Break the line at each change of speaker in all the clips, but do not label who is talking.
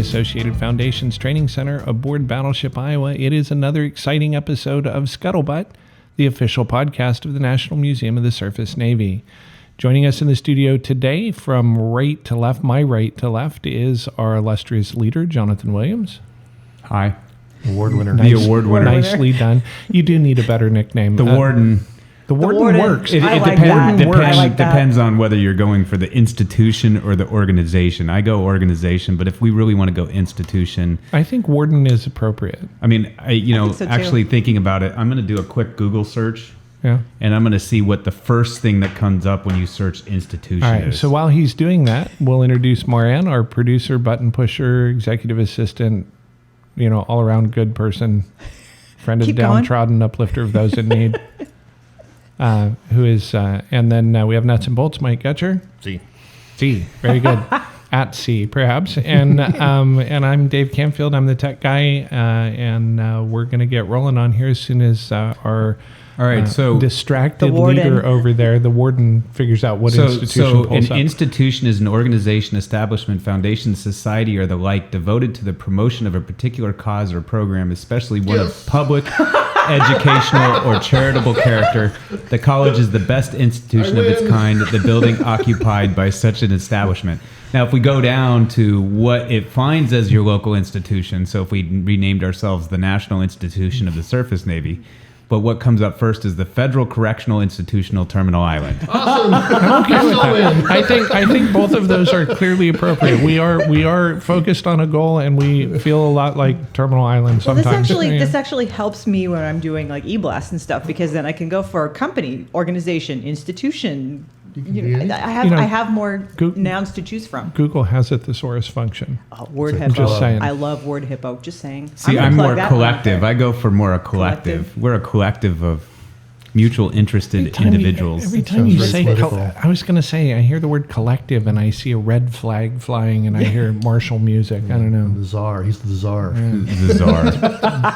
Associated Foundations Training Center aboard Battleship, Iowa. It is another exciting episode of Scuttlebutt, the official podcast of the National Museum of the Surface Navy. Joining us in the studio today from right to left, my right to left, is our illustrious leader, Jonathan Williams.
Hi.
Award winner.
The award winner.
Nicely done. You do need a better nickname.
The warden.
The warden works.
It depends on whether you're going for the institution or the organization. I go organization, but if we really want to go institution,
I think warden is appropriate.
I mean, actually thinking about it, I'm going to do a quick Google search.
Yeah.
And I'm going to see what the first thing that comes up when you search institution
All right,
is.
so while he's doing that, we'll introduce Moran, our producer, button pusher, executive assistant, all around good person, friend of the downtrodden, uplifter of those in need. Who is, and then we have Nuts and Bolts, Mike Getcher.
C,
very good. At C, perhaps. And I'm Dave Camfield. I'm the tech guy, and we're going to get rolling on here as soon as our distracted leader over there, the warden, figures out what institution pulls up.
An institution is an organization, establishment, foundation, society, or the like devoted to the promotion of a particular cause or program, especially one of public, educational, or charitable character. The college is the best institution of its kind, the building occupied by such an establishment. Now, if we go down to what it finds as your local institution, so if we renamed ourselves the National Institution of the Surface Navy, but what comes up first is the Federal Correctional Institutional Terminal Island.
Awesome.
I'm okay with that. I think both of those are clearly appropriate. We are focused on a goal, and we feel a lot like Terminal Island sometimes.
This actually helps me when I'm doing like e-blasts and stuff, because then I can go for company, organization, institution. I have more nouns to choose from.
Google has a thesaurus function.
Word Hippo.
Just saying.
I love Word Hippo. Just saying.
See, I'm more collective. I go for more a collective. We're a collective of mutual interested individuals.
Every time you say, I was going to say, I hear the word collective and I see a red flag flying and I hear martial music. I don't know.
The czar. He's the czar.
Yeah.
The czar.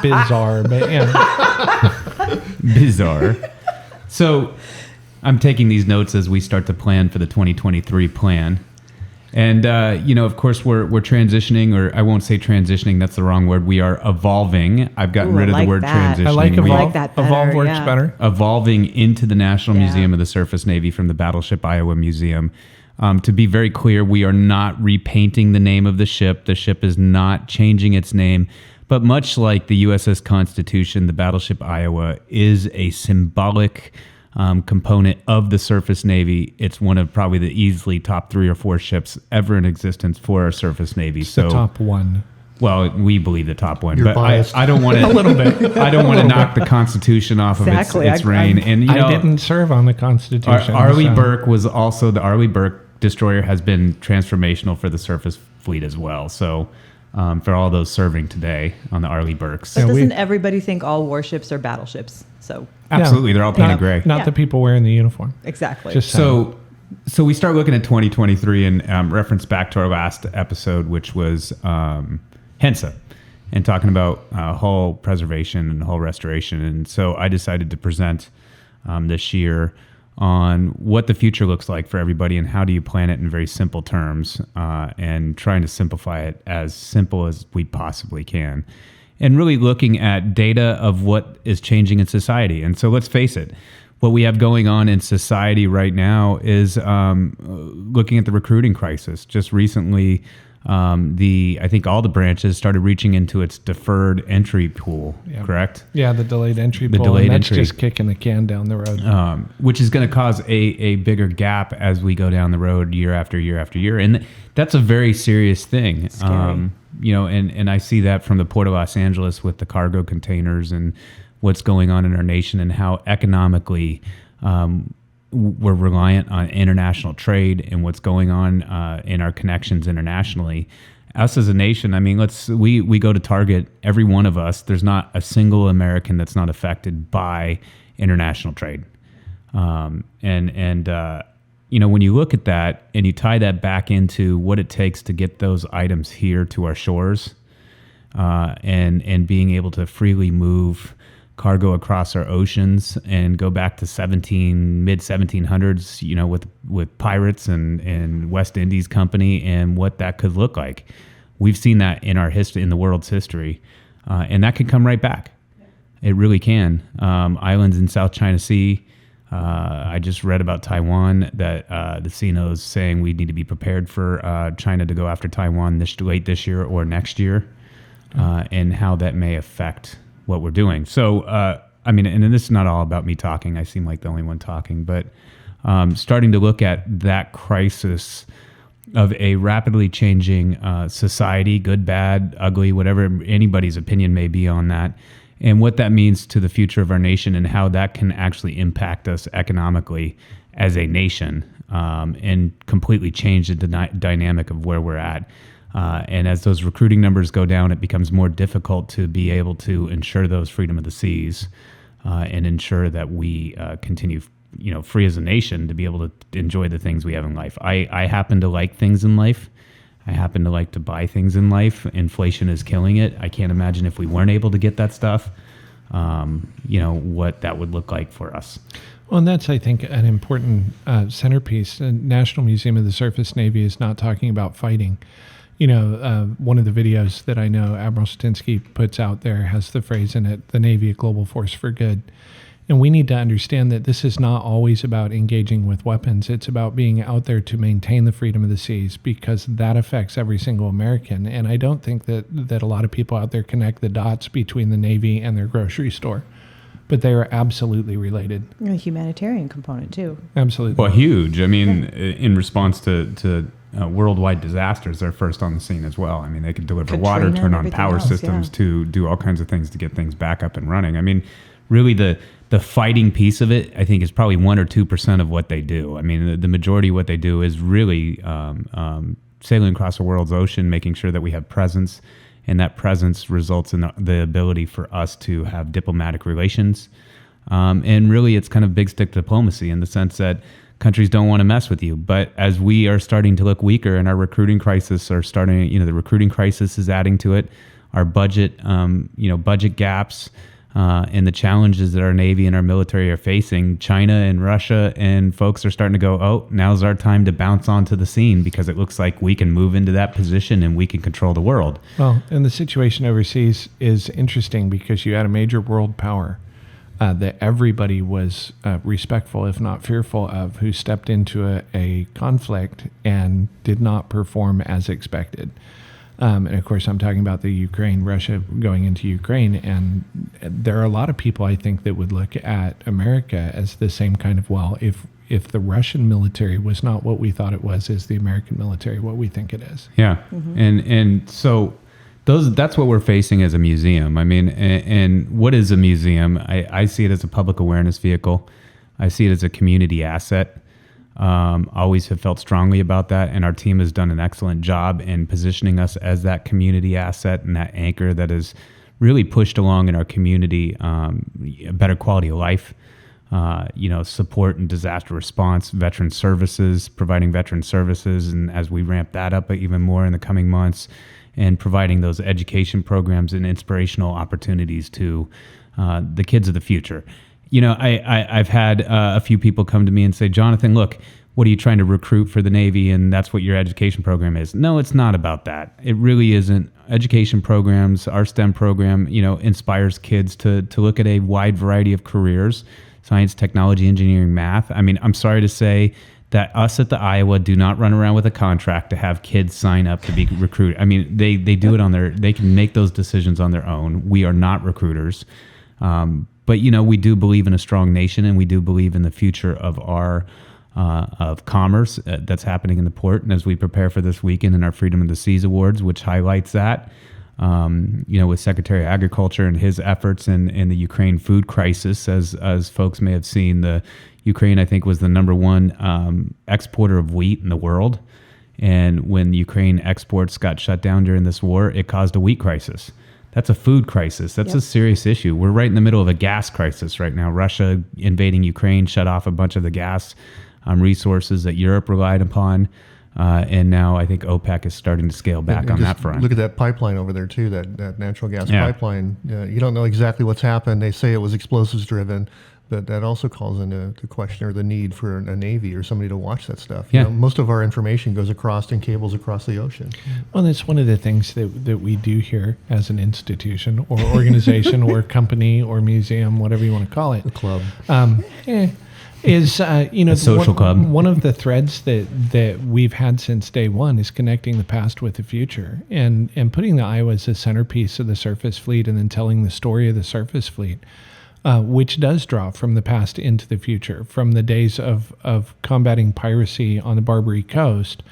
Bizarre, but yeah.
Bizarre. So I'm taking these notes as we start to plan for the 2023 plan. And, of course, we're transitioning, or I won't say transitioning, that's the wrong word. We are evolving. I've gotten rid of the word transitioning.
I like evolve.
I like that better,
evolve works better.
Evolving into the National Museum of the Surface Navy from the Battleship, Iowa Museum. To be very clear, we are not repainting the name of the ship. The ship is not changing its name. But much like the USS Constitution, the Battleship, Iowa is a symbolic component of the Surface Navy. It's one of probably the easily top 3 or 4 ships ever in existence for our Surface Navy.
It's the top one.
Well, we believe the top one,
You're
but
biased.
I don't want to.
A little bit.
I don't want to knock the Constitution off of its reign. And
I didn't serve on the Constitution.
Arleigh Burke was also the Arleigh Burke destroyer has been transformational for the surface fleet as well. So. For all those serving today on the Arleigh Burkes.
But doesn't everybody think all warships are battleships? So
absolutely, they're all painted gray.
Not the people wearing the uniform.
Exactly.
Just
so we start looking at 2023 and reference back to our last episode, which was HENSA, and talking about hull preservation and hull restoration. And so I decided to present this year on what the future looks like for everybody and how do you plan it in very simple terms, and trying to simplify it as simple as we possibly can, and really looking at data of what is changing in society. And so let's face it, what we have going on in society right now is looking at the recruiting crisis. Just recently, I think all the branches started reaching into its deferred entry pool, correct?
Yeah, the delayed entry pool. That's just kicking the can down the road.
Which is going to cause a bigger gap as we go down the road year after year after year. And that's a very serious thing. And I see that from the Port of Los Angeles with the cargo containers and what's going on in our nation and how economically we're reliant on international trade and what's going on in our connections internationally. Us as a nation, I mean, we go to Target, every one of us, there's not a single American that's not affected by international trade. When you look at that and you tie that back into what it takes to get those items here to our shores, and being able to freely move cargo across our oceans and go back to mid 1700s, with pirates and West Indies Company and what that could look like. We've seen that in our history, in the world's history, and that can come right back. It really can. Islands in South China Sea. I just read about Taiwan that the CNO's saying we need to be prepared for China to go after Taiwan late this year or next year, and how that may affect what we're doing. So, I mean, and this is not all about me talking. I seem like the only one talking, but starting to look at that crisis of a rapidly changing society, good, bad, ugly, whatever anybody's opinion may be on that, and what that means to the future of our nation and how that can actually impact us economically as a nation, and completely change the dynamic of where we're at. And as those recruiting numbers go down, it becomes more difficult to be able to ensure those freedom of the seas, and ensure that we continue, free as a nation to be able to enjoy the things we have in life. I happen to like things in life. I happen to like to buy things in life. Inflation is killing it. I can't imagine if we weren't able to get that stuff, what that would look like for us.
Well, and that's, I think, an important centerpiece. The National Museum of the Surface Navy is not talking about fighting. One of the videos that I know Admiral Stinsky puts out there has the phrase in it, the Navy, a global force for good. And we need to understand that this is not always about engaging with weapons. It's about being out there to maintain the freedom of the seas, because that affects every single American. And I don't think that a lot of people out there connect the dots between the Navy and their grocery store. But they are absolutely related.
And a humanitarian component, too.
Absolutely.
Well, huge. I mean, in response to worldwide disasters, they're first on the scene as well. I mean, they could deliver water, turn on power systems, to do all kinds of things to get things back up and running. I mean, really the fighting piece of it, I think, is probably 1 or 2% of what they do. I mean, the majority of what they do is really sailing across the world's ocean, making sure that we have presence, and that presence results in the ability for us to have diplomatic relations. And really, it's kind of big stick diplomacy in the sense that countries don't want to mess with you. But as we are starting to look weaker and our recruiting crisis are starting, the recruiting crisis is adding to it, our budget, budget gaps, and the challenges that our Navy and our military are facing, China and Russia and folks are starting to go, oh, now's our time to bounce onto the scene, because it looks like we can move into that position and we can control the world.
Well, and the situation overseas is interesting because you had a major world power that everybody was respectful, if not fearful of, who stepped into a conflict and did not perform as expected. And of course, I'm talking about the Russia going into Ukraine. And there are a lot of people, I think, that would look at America as the same kind of, well, if the Russian military was not what we thought it was, is the American military what we think it is?
Yeah. Mm-hmm. And so that's what we're facing as a museum. I mean, and what is a museum? I see it as a public awareness vehicle. I see it as a community asset. Always have felt strongly about that, and our team has done an excellent job in positioning us as that community asset and that anchor that has really pushed along in our community a better quality of life, support and disaster response, veteran services, providing veteran services, and as we ramp that up even more in the coming months, and providing those education programs and inspirational opportunities to the kids of the future. I've had a few people come to me and say, Jonathan, look, what are you trying to recruit for the Navy? And that's what your education program is. No, it's not about that. It really isn't. Education programs, our STEM program, inspires kids to look at a wide variety of careers, science, technology, engineering, math. I mean, I'm sorry to say that us at the Iowa do not run around with a contract to have kids sign up to be recruited. I mean, they do it they can make those decisions on their own. We are not recruiters. But, we do believe in a strong nation, and we do believe in the future of our of commerce that's happening in the port. And as we prepare for this weekend in our Freedom of the Seas Awards, which highlights that, with Secretary of Agriculture and his efforts in the Ukraine food crisis, as folks may have seen, the Ukraine, I think, was the number one exporter of wheat in the world. And when Ukraine exports got shut down during this war, it caused a wheat crisis. That's a food crisis. That's a serious issue. We're right in the middle of a gas crisis right now. Russia invading Ukraine shut off a bunch of the gas resources that Europe relied upon. And now I think OPEC is starting to scale back
And
on
just
that front.
Look at that pipeline over there too, that natural gas pipeline. You don't know exactly what's happened. They say it was explosives driven, but that also calls into question or the need for a Navy or somebody to watch that stuff.
Yeah.
Most of our information goes across in cables across the ocean.
Well, that's one of the things that we do here as an institution or organization or company or museum, whatever you want to call it.
The club.
Is
A social club.
One of the threads that we've had since day one is connecting the past with the future and putting the Iowa as the centerpiece of the surface fleet and then telling the story of the surface fleet, which does draw from the past into the future, from the days of combating piracy on the Barbary Coast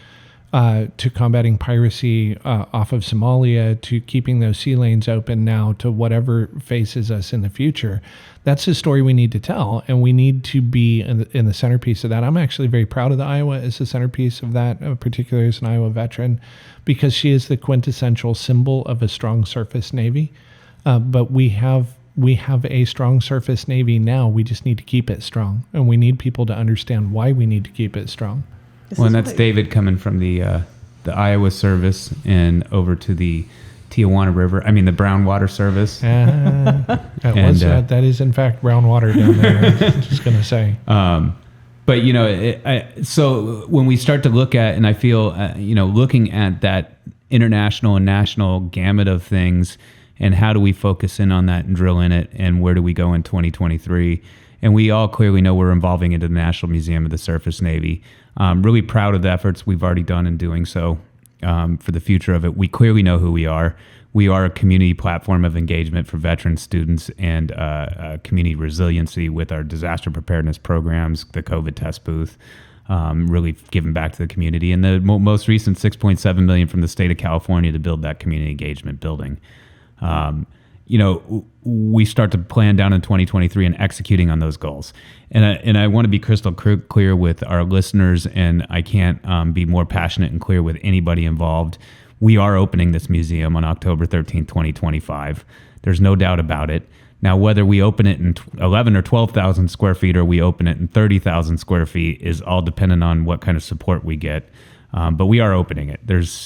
to combating piracy off of Somalia, to keeping those sea lanes open now, to whatever faces us in the future. That's the story we need to tell, and we need to be in the centerpiece of that. I'm actually very proud of the Iowa as the centerpiece of that, particularly as an Iowa veteran, because she is the quintessential symbol of a strong surface Navy. But we have a strong surface Navy now. We just need to keep it strong, and we need people to understand why we need to keep it strong.
Well, and that's David coming from the Iowa service and over to the Tijuana River. I mean, the Brown Water Service.
That is in fact brown water down there. I was just going to say.
But so when we start to look at, and I feel, looking at that international and national gamut of things, and how do we focus in on that and drill in it, and where do we go in 2023? And we all clearly know we're evolving into the National Museum of the Surface Navy. Really proud of the efforts we've already done in doing so. For the future of it, we clearly know who we are. We are a community platform of engagement for veterans, students, and community resiliency with our disaster preparedness programs, the COVID test booth, really giving back to the community. And the most recent $6.7 million from the state of California to build that community engagement building. We start to plan down in 2023 and executing on those goals. And I want to be crystal clear with our listeners, and I can't be more passionate and clear with anybody involved. We are opening this museum on October 13th, 2025. There's no doubt about it. Now, whether we open it in 11 or 12,000 square feet or we open it in 30,000 square feet is all dependent on what kind of support we get. But we are opening it.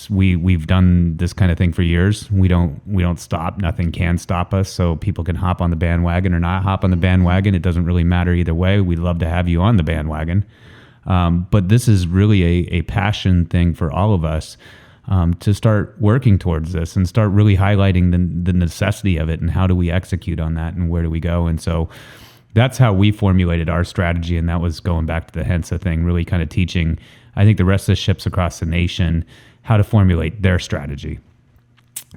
We've done this kind of thing for years. We don't stop. Nothing can stop us. So people can hop on the bandwagon or not hop on the bandwagon. It doesn't really matter either way. We'd love to have you on the bandwagon. But this is really a passion thing for all of us to start working towards this and start really highlighting the necessity of it and how do we execute on that and where do we go. And so that's how we formulated our strategy. And that was going back to the HENSA thing, really kind of teaching, I think, the rest of the ships across the nation how to formulate their strategy,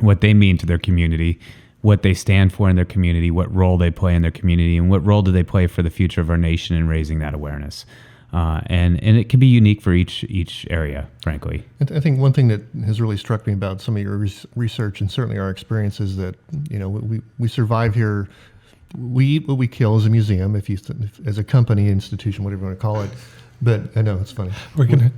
what they mean to their community, what they stand for in their community, what role they play in their community, and what role do they play for the future of our nation in raising that awareness. And it can be unique for each area, frankly.
I think one thing that has really struck me about some of your research and certainly our experience is that, we survive here. We eat what we kill as a museum, as a company, institution, whatever you want to call it. But I know it's funny.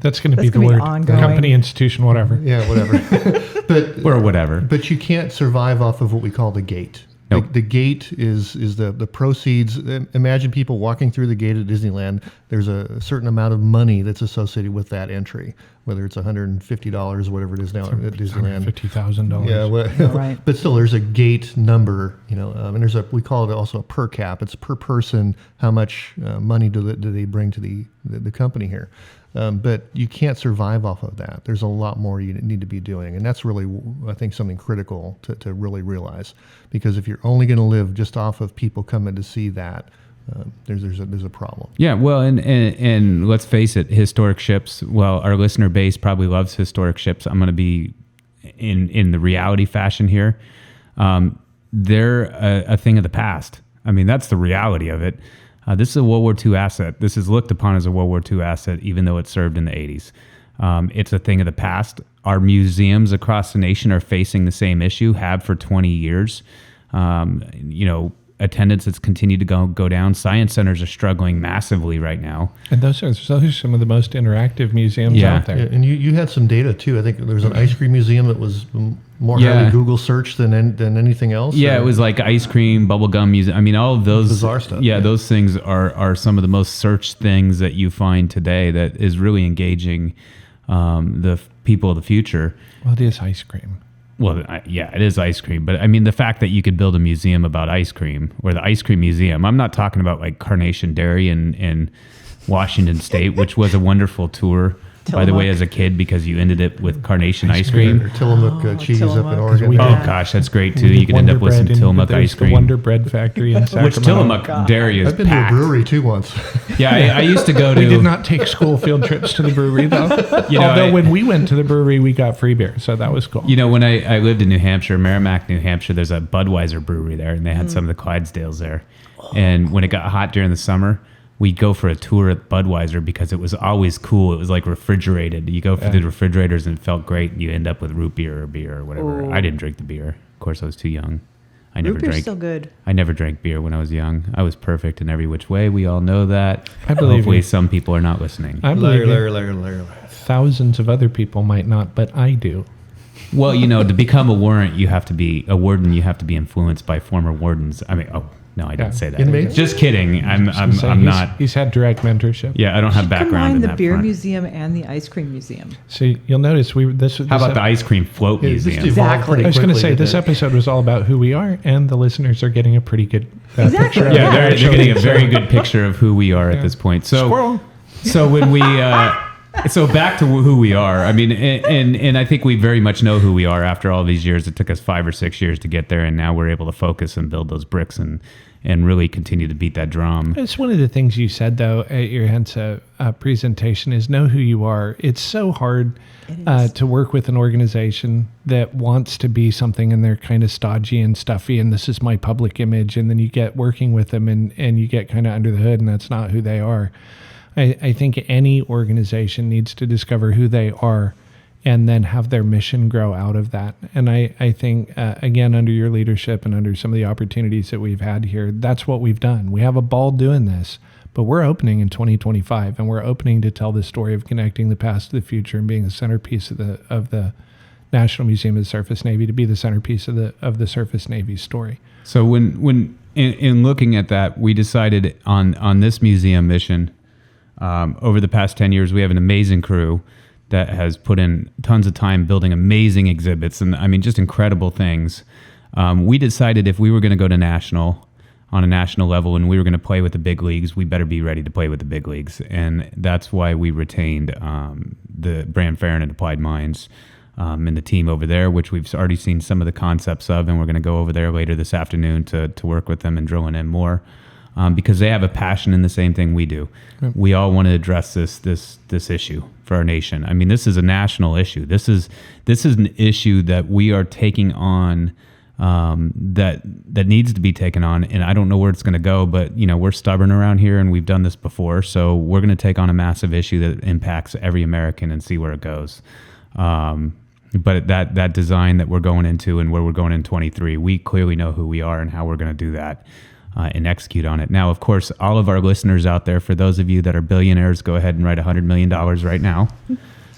That's gonna be the word.
Ongoing.
Company, institution, whatever.
Yeah, whatever.
Or whatever.
But you can't survive off of what we call the gate.
Nope.
The gate is the proceeds. Imagine people walking through the gate at Disneyland. There's a certain amount of money that's associated with that entry, whether it's $150, whatever it is now at Disneyland.
$50,000.
Yeah,
Right.
But still, there's a gate number, and we call it also a per cap. It's per person. How much money do they bring to the company here? But you can't survive off of that. There's a lot more you need to be doing. And that's really, I think, something critical to really realize. Because if you're only going to live just off of people coming to see that, there's a problem.
Yeah, well, and let's face it, historic ships, well, our listener base probably loves historic ships. I'm going to be in the reality fashion here. They're a thing of the past. I mean, that's the reality of it. This is a World War II asset. This is looked upon as a World War II asset, even though it served in the 80s. It's a thing of the past. Our museums across the nation are facing the same issue, have for 20 years. Attendance has continued to go down. Science centers are struggling massively right now.
And those are some of the most interactive museums out there.
Yeah, and you had some data too. I think there was an ice cream museum that was more highly Google searched than anything else.
Yeah, it was like ice cream, bubblegum museum. I mean, all of those
bizarre stuff.
Yeah, those things are some of the most searched things that you find today that is really engaging the people of the future.
Well, it is ice cream.
Well, yeah, it is ice cream. But I mean, the fact that you could build a museum about ice cream, or the ice cream museum, I'm not talking about like Carnation Dairy in Washington State, which was a wonderful tour, by the way, as a kid, because you ended it with Carnation ice cream.
Or Tillamook cheese up in
Tillamook.
Oregon.
Gosh, that's great too. You can end up with some Tillamook ice cream.
The Wonder Bread Factory in Sacramento.
Which Tillamook Dairy is
I've been
packed.
to a brewery too once.
Yeah, I used to go to...
We did not take school field trips to the brewery, though. Although when we went to the brewery, we got free beer, so that was cool.
You know, when I lived in New Hampshire, Merrimack, New Hampshire, there's a Budweiser brewery there, and they had some of the Clydesdales there. And when it got hot during the summer, we'd go for a tour at Budweiser because it was always cool. It was like refrigerated. You go for the refrigerators and it felt great, and you end up with root beer or beer or whatever.
Ooh.
I didn't drink the beer. Of course, I was too young.
Root beer's still good.
I never drank beer when I was young. I was perfect in every which way. We all know that.
I believe
Hopefully
you.
some people are not listening.
I believe
Liar,
you.
liar, liar, liar.
Thousands of other people might not, but I do.
Well, you know, to become a warden, you have to be influenced by former wardens. I mean, no, I didn't say that.
Inmates?
Just kidding. I'm not.
He's had direct mentorship.
Yeah, I don't have background
Combine
in
the
that
beer
front.
museum and the ice cream museum.
So you'll notice
How about the ice cream float
Yeah, this
museum?
evolved pretty
I was going to say
quickly,
this
didn't it?
episode was all about who we are, and the listeners are getting a pretty good
Exactly.
picture.
Yeah, they're
Actually,
getting a very good picture of who we are at this point. So,
Squirrel.
so when we, so back to who we are. I mean, and I think we very much know who we are after all these years. It took us 5 or 6 years to get there, and now we're able to focus and build those bricks and really continue to beat that drum.
It's one of the things you said, though, at your Hensa presentation is know who you are. It's so hard to work with an organization that wants to be something and they're kind of stodgy and stuffy and this is my public image. And then you get working with them and you get kind of under the hood and that's not who they are. I think any organization needs to discover who they are and then have their mission grow out of that. And I think, again, under your leadership and under some of the opportunities that we've had here, that's what we've done. We have a ball doing this, but we're opening in 2025, and we're opening to tell the story of connecting the past to the future and being the centerpiece of the National Museum of the Surface Navy, to be the centerpiece of the Surface Navy's story.
So when in looking at that, we decided on this museum mission, over the past 10 years, we have an amazing crew that has put in tons of time building amazing exhibits and I mean just incredible things. We decided if we were going to go to on a national level and we were going to play with the big leagues, we better be ready to play with the big leagues. And that's why we retained the Brand Farron and Applied Minds and the team over there, which we've already seen some of the concepts of, and we're going to go over there later this afternoon to work with them and drilling in more. Because they have a passion in the same thing we do. Yep. We all want to address this issue for our nation. I mean, this is a national issue. This is an issue that we are taking on that needs to be taken on. And I don't know where it's going to go, but you know, we're stubborn around here and we've done this before. So we're going to take on a massive issue that impacts every American and see where it goes. But that design that we're going into and where we're going in 23, we clearly know who we are and how we're going to do that. And execute on it. Now, of course, all of our listeners out there, for those of you that are billionaires, go ahead and write $100 million right now.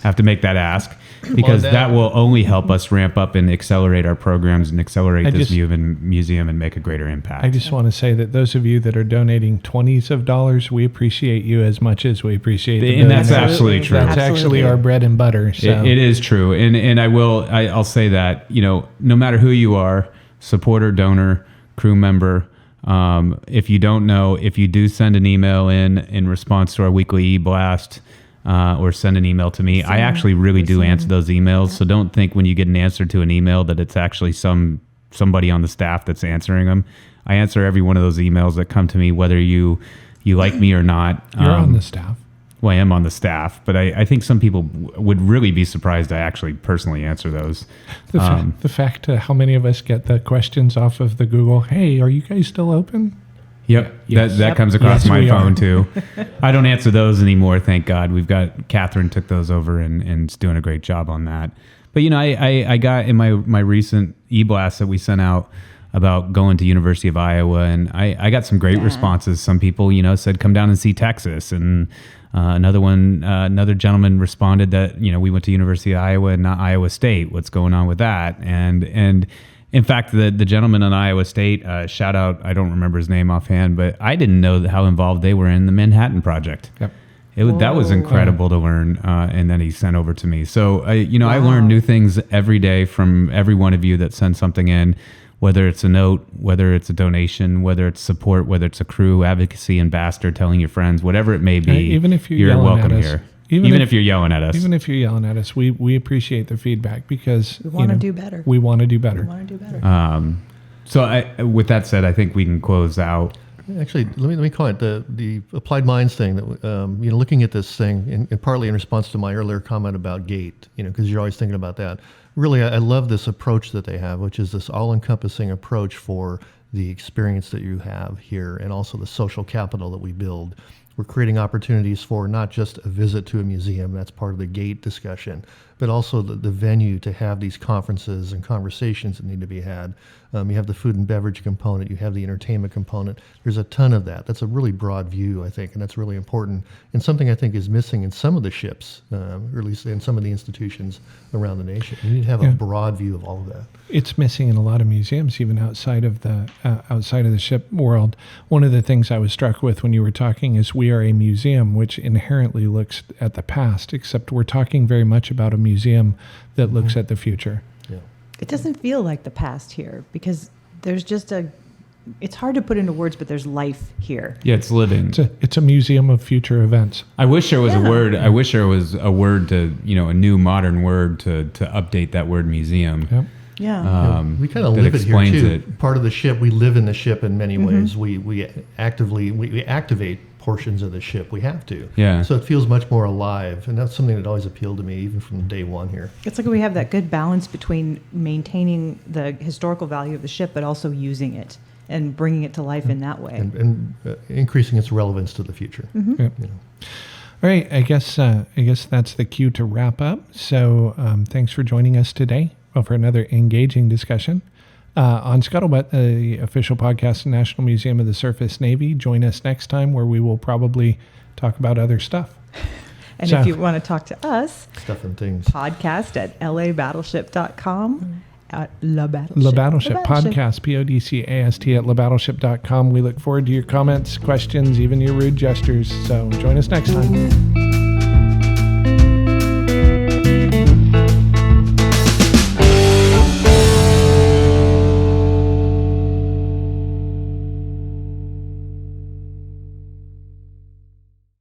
Have to make that ask because that will only help us ramp up and accelerate our programs and accelerate this museum and make a greater impact.
I just want to say that those of you that are donating $20s of dollars, we appreciate you as much as we appreciate the
and that's absolutely true.
That's actually our bread and butter. So.
It is true. And I'll say that, you know, no matter who you are, supporter, donor, crew member, if you don't know, if you do send an email in response to our weekly e-blast, or send an email to me, I actually really do answer those emails. Yeah. So don't think when you get an answer to an email that it's actually somebody on the staff that's answering them. I answer every one of those emails that come to me, whether you like me or not.
You're on the staff.
Well, I am on the staff, but I think some people would really be surprised I actually personally answer those.
The fact how many of us get the questions off of the Google, hey, are you guys still open?
Yep,
yes.
That comes across my phone too. I don't answer those anymore, thank God. We've got Catherine took those over and is doing a great job on that. But you know, I got in my recent e-blast that we sent out about going to University of Iowa, and I got some great responses. Some people, you know, said come down and see Texas, and another gentleman responded that, you know, we went to University of Iowa and not Iowa State. What's going on with that? And in fact, the gentleman in Iowa State, shout out, I don't remember his name offhand, but I didn't know how involved they were in the Manhattan Project.
Yep.
That was incredible to learn, and then he sent over to me. So, I learn new things every day from every one of you that send something in, whether it's a note, whether it's a donation, whether it's support, whether it's a crew, advocacy, ambassador, telling your friends, whatever it may be.
Even if you're
welcome here. Even if you're yelling at us.
Even if you're yelling at us, we appreciate the feedback because
we want to do better.
We want to do better.
We want to do better.
So, with that said, I think we can close out.
Actually, let me call it the applied minds thing. That looking at this thing, and partly in response to my earlier comment about GATE, because you're always thinking about that. Really, I love this approach that they have, which is this all-encompassing approach for the experience that you have here, and also the social capital that we build. We're creating opportunities for not just a visit to a museum, that's part of the GATE discussion, but also the venue to have these conferences and conversations that need to be had. You have the food and beverage component, you have the entertainment component. There's a ton of that. That's a really broad view, I think, and that's really important, and something I think is missing in some of the ships, or at least in some of the institutions around the nation. You need to have a broad view of all of that.
It's missing in a lot of museums, even outside of the ship world. One of the things I was struck with when you were talking is we are a museum which inherently looks at the past, except we're talking very much about a museum that looks at the future.
Yeah.
It doesn't feel like the past here because there's just it's hard to put into words, but there's life here.
Yeah, it's living.
It's a museum of future events.
I wish there was a word. I wish there was a word to, a new modern word to update that word museum.
Yep.
Yeah.
We kind of live it here too.
It.
Part of the ship, we live in the ship in many ways. We activate portions of the ship. We have to.
Yeah.
So it feels much more alive, and that's something that always appealed to me, even from day one here.
It's like we have that good balance between maintaining the historical value of the ship, but also using it and bringing it to life in that way,
and increasing its relevance to the future.
Yep. All right. I guess that's the cue to wrap up. So thanks for joining us today for another engaging discussion. On Scuttlebutt, the official podcast of the National Museum of the Surface Navy. Join us next time where we will probably talk about other stuff.
And if you want to talk to us,
stuff and things,
podcast at labattleship.com. At La Battleship.
La Battleship podcast, PODCAST at labattleship.com. We look forward to your comments, questions, even your rude gestures. So join us next time.